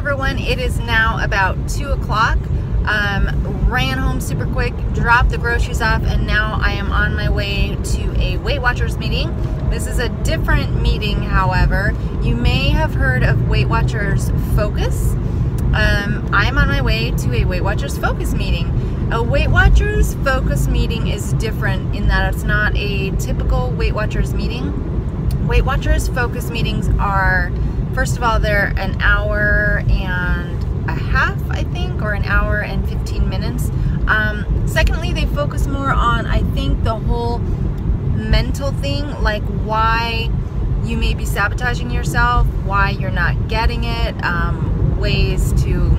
everyone, it is now about 2 o'clock. Ran home super quick, dropped the groceries off, and now I am on my way to a Weight Watchers meeting. This is a different meeting, however. You may have heard of Weight Watchers Focus. I'm on my way to a Weight Watchers Focus meeting. A Weight Watchers Focus meeting is different in that it's not a typical Weight Watchers meeting. Weight Watchers Focus meetings are, first of all, they're an hour and a half, I think, or an hour and 15 minutes. Secondly, they focus more on, I think, the whole mental thing, like why you may be sabotaging yourself, why you're not getting it, ways to,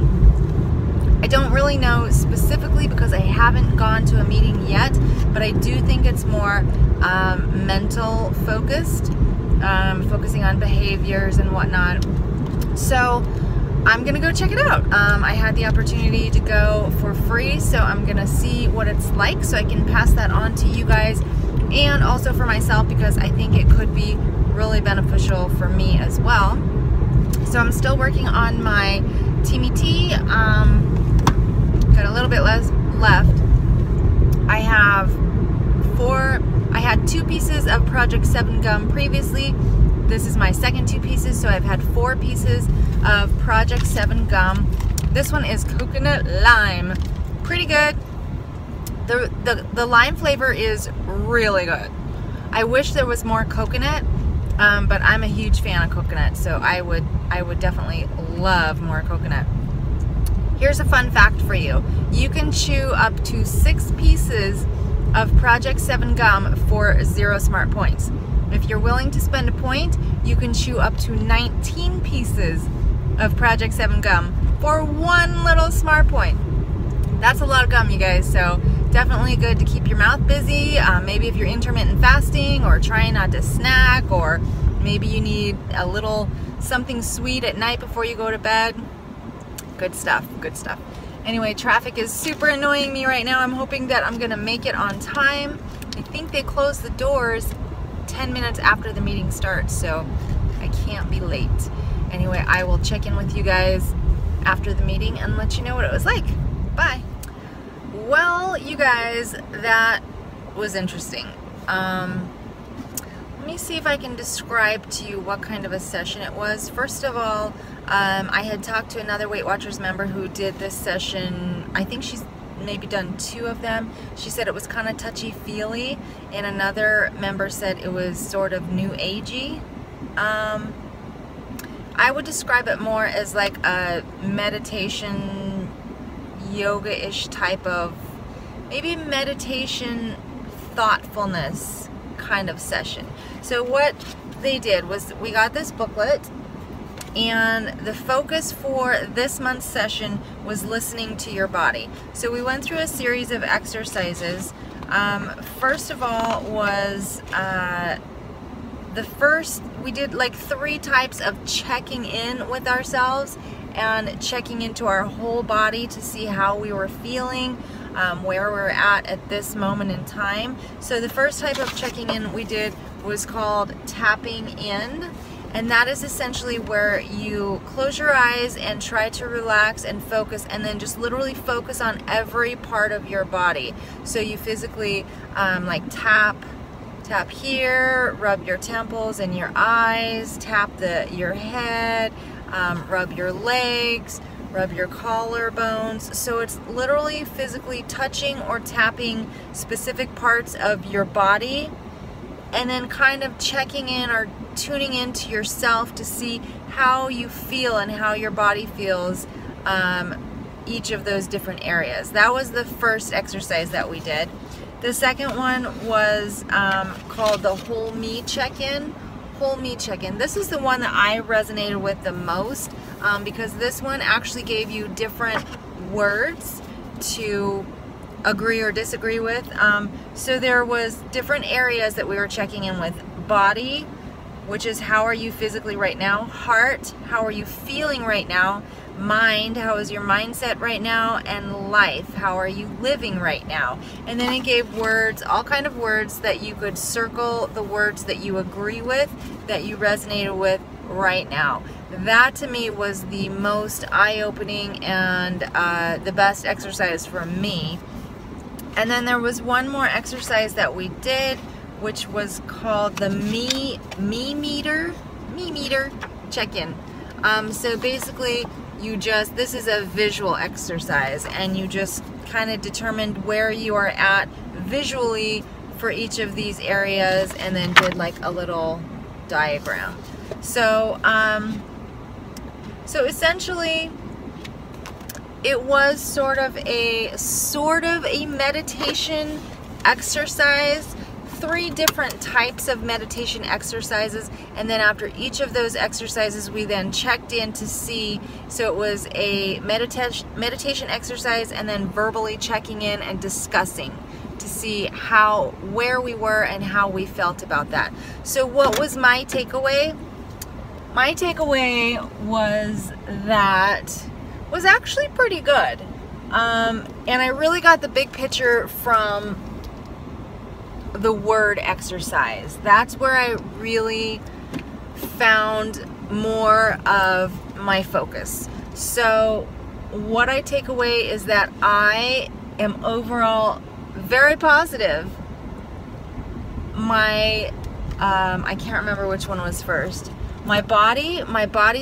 I don't really know specifically because I haven't gone to a meeting yet, but I do think it's more mental focused, focusing on behaviors and whatnot. So I'm gonna go check it out. I had the opportunity to go for free, so I'm gonna see what it's like so I can pass that on to you guys and also for myself, because I think it could be really beneficial for me as well. So I'm still working on my TMT. Got a little bit less left. I had 2 pieces of Project 7 gum previously. This is my second 2 pieces, so I've had 4 pieces of Project 7 gum. This one is coconut lime. Pretty good. The lime flavor is really good. I wish there was more coconut, but I'm a huge fan of coconut, so I would definitely love more coconut. Here's a fun fact for you. You can chew up to 6 pieces of Project 7 gum for 0 smart points. If you're willing to spend a point, you can chew up to 19 pieces of Project 7 gum for 1 little smart point. That's a lot of gum, you guys, so definitely good to keep your mouth busy. Maybe if you're intermittent fasting or trying not to snack, or maybe you need a little something sweet at night before you go to bed. Good stuff, good stuff. Anyway, traffic is super annoying me right now. I'm hoping that I'm gonna make it on time. I think they close the doors 10 minutes after the meeting starts, so I can't be late. Anyway, I will check in with you guys after the meeting and let you know what it was like. Bye. Well, you guys, that was interesting. Let me see if I can describe to you what kind of a session it was. First of all, I had talked to another Weight Watchers member who did this session. I think she's maybe done 2 of them. She said it was kind of touchy-feely, and another member said it was sort of new agey. I would describe it more as like a meditation, yoga-ish type of, maybe meditation thoughtfulness kind of session. So what they did was, we got this booklet, and the focus for this month's session was listening to your body. So we went through a series of exercises. First of all was we did like 3 types of checking in with ourselves and checking into our whole body to see how we were feeling, where we're at this moment in time. So the first type of checking in we did was called tapping in, and that is essentially where you close your eyes and try to relax and focus, and then just literally focus on every part of your body. So you physically like tap here, rub your temples and your eyes, tap your head, rub your legs, rub your collarbones. So it's literally physically touching or tapping specific parts of your body, and then kind of checking in or tuning into yourself to see how you feel and how your body feels, each of those different areas. That was the first exercise that we did. The second one was called the Whole Me Check-In. Whole Me Check-In. This is the one that I resonated with the most, because this one actually gave you different words to agree or disagree with. So there was different areas that we were checking in with. Body, which is how are you physically right now. Heart, how are you feeling right now. Mind, how is your mindset right now. And life, how are you living right now. And then it gave words, all kind of words that you could circle, the words that you agree with, that you resonated with right now. That to me was the most eye-opening and the best exercise for me. And then there was one more exercise that we did, which was called the me meter check-in. So basically this is a visual exercise, and you just kind of determined where you are at visually for each of these areas, and then did like a little diagram. So so essentially it was sort of a meditation exercise, 3 different types of meditation exercises, and then after each of those exercises we then checked in to see, so it was a meditation exercise and then verbally checking in and discussing to see where we were and how we felt about that. So what was my takeaway? My takeaway was that was actually pretty good. And I really got the big picture from the word exercise. That's where I really found more of my focus. So what I take away is that I am overall very positive. I can't remember which one was first. My body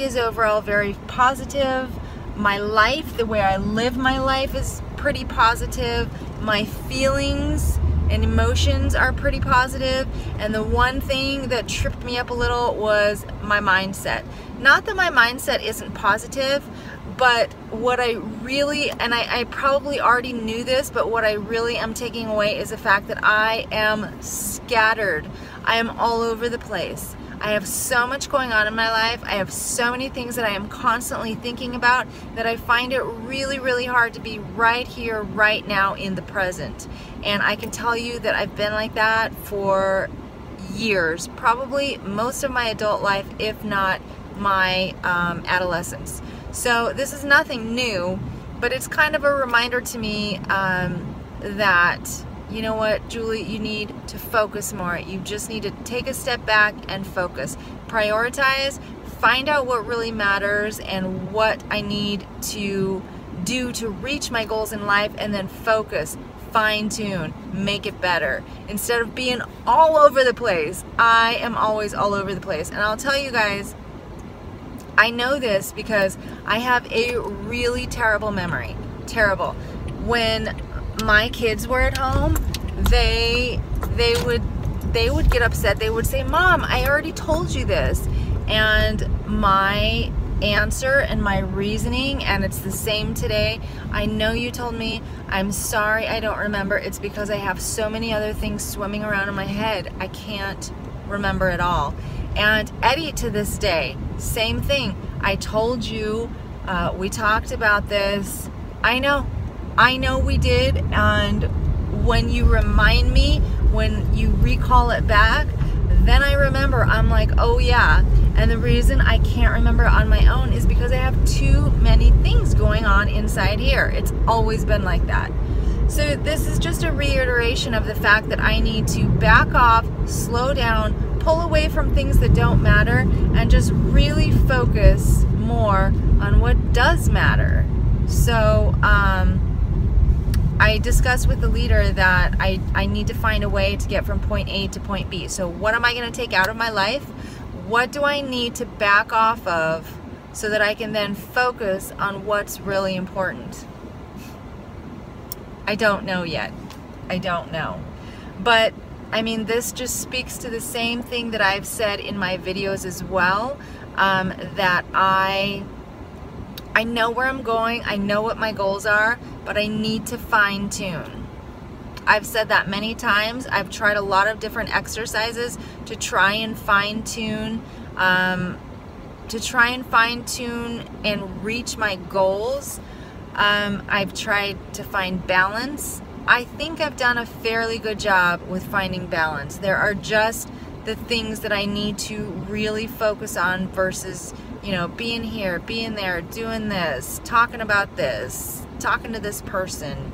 is overall very positive. My life, the way I live my life, is pretty positive. My feelings and emotions are pretty positive. And the one thing that tripped me up a little was my mindset. Not that my mindset isn't positive, but what I really, and I probably already knew this, but what I really am taking away is the fact that I am scattered. I am all over the place. I have so much going on in my life. I have so many things that I am constantly thinking about that I find it really, really hard to be right here, right now in the present. And I can tell you that I've been like that for years, probably most of my adult life, if not my adolescence. So this is nothing new, but it's kind of a reminder to me that, you know what, Julie, you need to focus more. You just need to take a step back and focus. Prioritize, find out what really matters and what I need to do to reach my goals in life, and then focus, fine-tune, make it better. Instead of being all over the place. I am always all over the place. And I'll tell you guys, I know this because I have a really terrible memory. Terrible. When my kids were at home, they would get upset. They would say, "Mom, I already told you this." And my answer and my reasoning, and it's the same today, "I know you told me. I'm sorry I don't remember. It's because I have so many other things swimming around in my head. I can't remember it all." And Eddie, to this day, same thing. "I told you, we talked about this." I know we did, and when you remind me, when you recall it back, then I remember. I'm like, oh yeah. And the reason I can't remember on my own is because I have too many things going on inside here. It's always been like that. So this is just a reiteration of the fact that I need to back off, slow down, pull away from things that don't matter, and just really focus more on what does matter. So I discussed with the leader that I need to find a way to get from point A to point B. So what am I going to take out of my life? What do I need to back off of so that I can then focus on what's really important? I don't know yet. I don't know. But I mean, this just speaks to the same thing that I've said in my videos as well, that I know where I'm going, I know what my goals are, but I need to fine tune. I've said that many times. I've tried a lot of different exercises to try and fine tune, and reach my goals. I've tried to find balance. I think I've done a fairly good job with finding balance. There are just the things that I need to really focus on versus, you know, being here, being there, doing this, talking about this, talking to this person,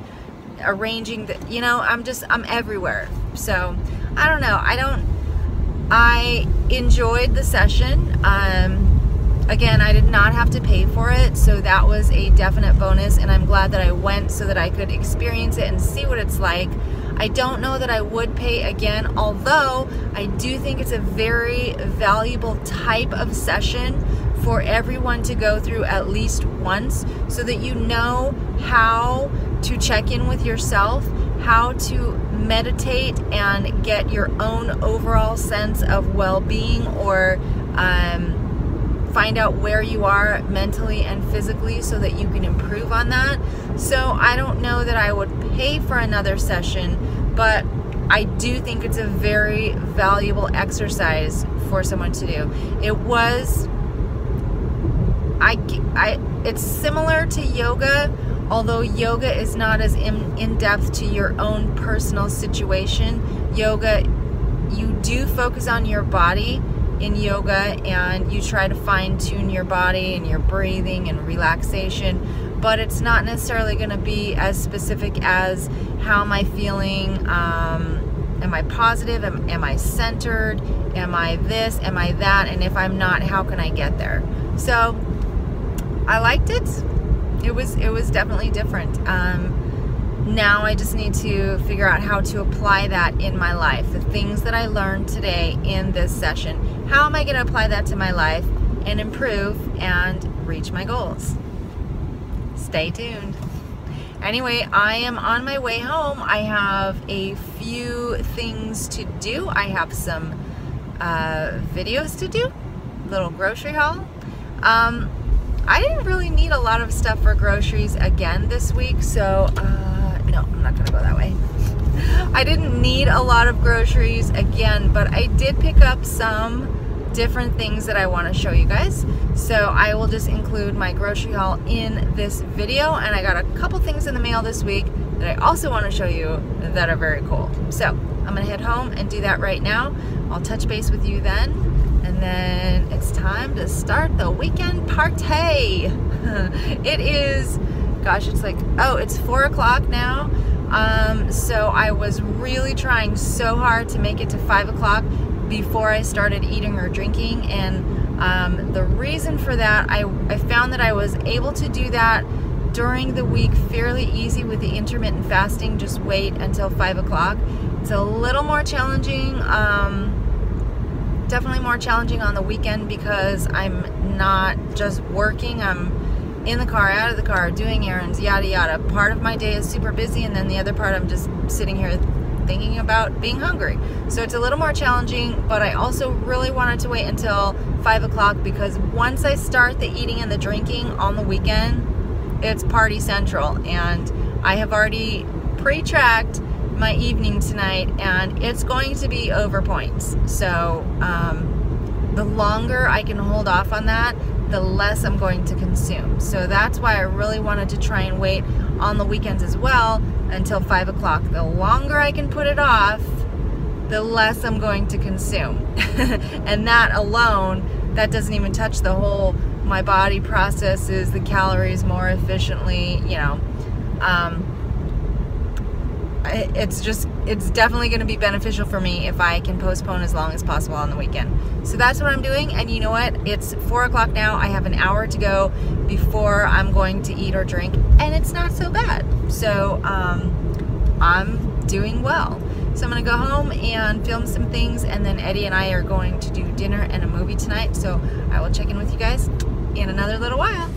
arranging the, you know, I'm everywhere. So I don't know. I enjoyed the session. Again, I did not have to pay for it, so that was a definite bonus, and I'm glad that I went so that I could experience it and see what it's like. I don't know that I would pay again, although I do think it's a very valuable type of session for everyone to go through at least once, so that you know how to check in with yourself, how to meditate and get your own overall sense of well-being, or find out where you are mentally and physically so that you can improve on that. So I don't know that I would pay for another session, but I do think it's a very valuable exercise for someone to do. It was, it's similar to yoga, although yoga is not as in-depth to your own personal situation. Yoga, you do focus on your body in yoga, and you try to fine-tune your body and your breathing and relaxation, but it's not necessarily going to be as specific as how am I feeling, am I positive, am I centered, am I this, am I that, and if I'm not, how can I get there? So I liked it. It was definitely different. Now I just need to figure out how to apply that in my life. The things that I learned today in this session, how am I going to apply that to my life and improve and reach my goals? Stay tuned. Anyway, I am on my way home. I have a few things to do. I have some videos to do, little grocery haul. I didn't really need a lot of stuff for groceries again this week, so no, I'm not gonna go that way. I didn't need a lot of groceries again, but I did pick up some different things that I want to show you guys. So I will just include my grocery haul in this video, and I got a couple things in the mail this week that I also want to show you that are very cool. So I'm gonna head home and do that right now. I'll touch base with you then, and then it's time to start the weekend party. It is, gosh, it's like, oh, it's 4 o'clock now. So I was really trying so hard to make it to 5 o'clock before I started eating or drinking, and the reason for that, I found that I was able to do that during the week fairly easy with the intermittent fasting. Just wait until 5 o'clock. It's a little more challenging, definitely more challenging on the weekend, because I'm not just working, I'm in the car, out of the car, doing errands, yada yada. Part of my day is super busy, and then the other part I'm just sitting here thinking about being hungry. So it's a little more challenging, but I also really wanted to wait until 5 o'clock, because once I start the eating and the drinking on the weekend, it's party central, and I have already pre-tracked my evening tonight, and it's going to be over points. So the longer I can hold off on that, the less I'm going to consume. So that's why I really wanted to try and wait on the weekends as well until 5 o'clock. The longer I can put it off, the less I'm going to consume. And that alone, that doesn't even touch the whole, my body processes the calories more efficiently, you know. It's definitely going to be beneficial for me if I can postpone as long as possible on the weekend. So that's what I'm doing, and you know what? It's 4 o'clock now. I have an hour to go before I'm going to eat or drink, and it's not so bad. So I'm doing well. So I'm going to go home and film some things, and then Eddie and I are going to do dinner and a movie tonight. So I will check in with you guys in another little while.